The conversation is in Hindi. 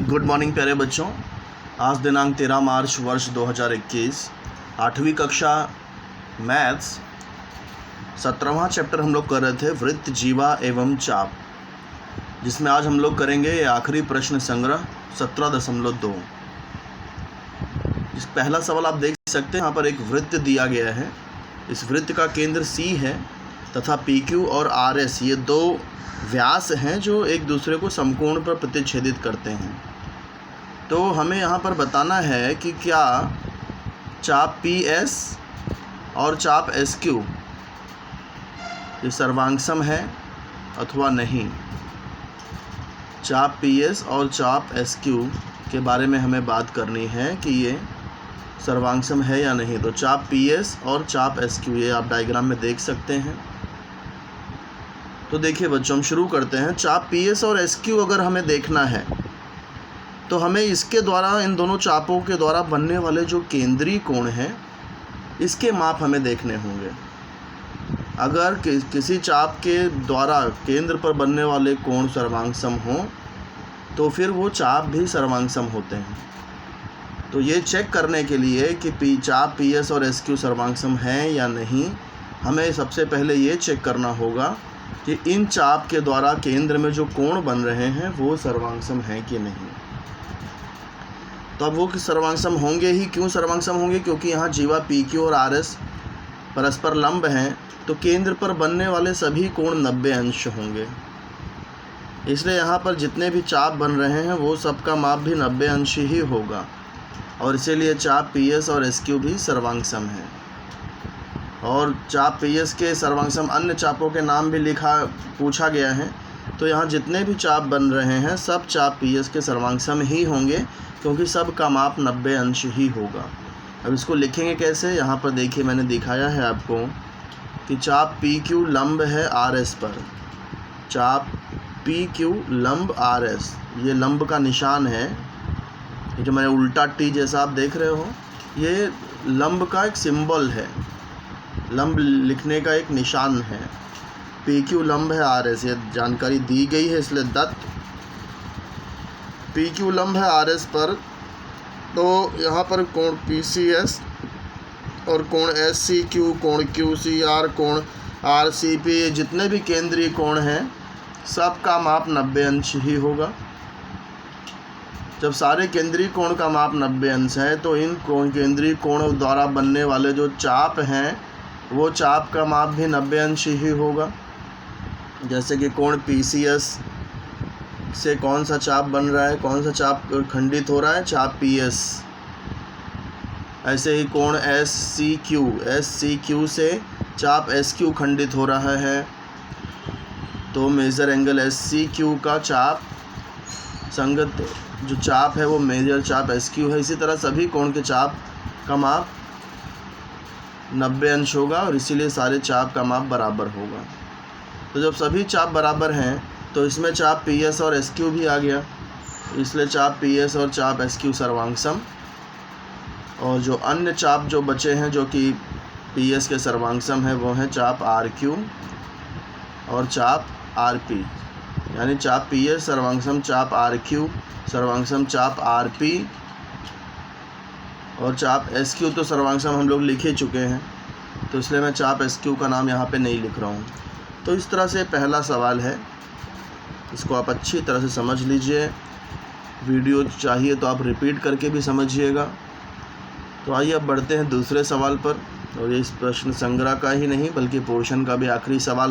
गुड मॉर्निंग प्यारे बच्चों। आज दिनांक 13 मार्च वर्ष 2021, 8वीं कक्षा मैथ्स 17वां चैप्टर हम लोग कर रहे थे वृत्त, जीवा एवं चाप, जिसमें आज हम लोग करेंगे ये आखिरी प्रश्न संग्रह 17.2। इस पहला सवाल आप देख सकते हैं, यहाँ पर एक वृत्त दिया गया है। इस वृत्त का केंद्र C है तथा PQ और RS ये दो व्यास हैं जो एक दूसरे को समकोण पर प्रतिच्छेदित करते हैं। तो हमें यहाँ पर बताना है कि क्या चाप PS और चाप SQ ये सर्वांगसम है अथवा नहीं। चाप PS और चाप SQ के बारे में हमें बात करनी है कि ये सर्वांगसम है या नहीं। तो चाप PS और चाप SQ ये आप डायग्राम में देख सकते हैं। तो देखिए बच्चों, हम शुरू करते हैं। चाप PS और SQ अगर हमें देखना है तो हमें इसके द्वारा, इन दोनों चापों के द्वारा बनने वाले जो केंद्रीय कोण हैं इसके माप हमें देखने होंगे। अगर किसी चाप के द्वारा केंद्र पर बनने वाले कोण सर्वांगसम हों तो फिर वो चाप भी सर्वांगसम होते हैं। तो ये चेक करने के लिए कि चाप PS और SQ सर्वांगसम हैं या नहीं, हमें सबसे पहले ये चेक करना होगा कि इन चाप के द्वारा केंद्र में जो कोण बन रहे हैं वो सर्वांगसम हैं कि नहीं। तो अब वो सर्वांगसम होंगे ही। क्यों सर्वांगसम होंगे? क्योंकि यहाँ जीवा PQ और RS परस्पर लंब हैं, तो केंद्र पर बनने वाले सभी कोण 90 अंश होंगे। इसलिए यहाँ पर जितने भी चाप बन रहे हैं वो सबका माप भी 90 अंश ही होगा, और इसीलिए चाप PS और SQ भी सर्वांगसम है। और चाप PS के सर्वांगसम अन्य चापों के नाम भी पूछा गया है। तो यहाँ जितने भी चाप बन रहे हैं सब चाप PS के सर्वांगसम ही होंगे, क्योंकि सब का माप 90 अंश ही होगा। अब इसको लिखेंगे कैसे? यहाँ पर देखिए, मैंने दिखाया है आपको कि चाप PQ लंब है RS पर। चाप PQ लंब RS, ये लंब का निशान है। ये जो मैंने उल्टा T जैसा आप देख रहे हो, ये लंब का एक सिंबल है, लंब लिखने का एक निशान है। PQ लंब है RS, ये जानकारी दी गई है, इसलिए दत्त PQ लंब है RS पर। तो यहाँ पर कोण PCS और कोण SCQ, कोण QCR, कोण RCP, ये जितने भी केंद्रीय कोण हैं सब का माप 90 अंश ही होगा। जब सारे केंद्रीय कोण का माप 90 अंश है तो इन केंद्रीय कोण द्वारा बनने वाले जो चाप हैं वो चाप का माप भी 90 अंश ही होगा। जैसे कि कोण PCS से कौन सा चाप बन रहा है, कौन सा चाप खंडित हो रहा है? चाप PS। ऐसे ही कोण SCQ से चाप SQ खंडित हो रहा है, तो मेजर एंगल SCQ का चाप संगत जो चाप है वो मेजर चाप SQ है। इसी तरह सभी कोण के चाप का माप 90 अंश होगा, और इसीलिए सारे चाप का माप बराबर होगा। तो जब सभी चाप बराबर हैं तो इसमें चाप PS और SQ भी आ गया, इसलिए चाप PS और चाप SQ सर्वांगसम। और जो अन्य चाप जो बचे हैं जो कि PS के सर्वांगसम है वो हैं चाप RQ और चाप RP। यानी चाप PS सर्वांगसम चाप RQ सर्वांगसम चाप RP, और चाप SQ तो सर्वांगसम हम लोग लिख ही चुके हैं, तो इसलिए मैं चाप SQ का नाम यहाँ पे नहीं लिख रहा हूँ। तो इस तरह से पहला सवाल है, इसको आप अच्छी तरह से समझ लीजिए। वीडियो चाहिए तो आप रिपीट करके भी समझिएगा। तो आइए अब बढ़ते हैं दूसरे सवाल पर, और ये इस प्रश्न संग्रह का ही नहीं बल्कि पोर्शन का भी आखिरी सवाल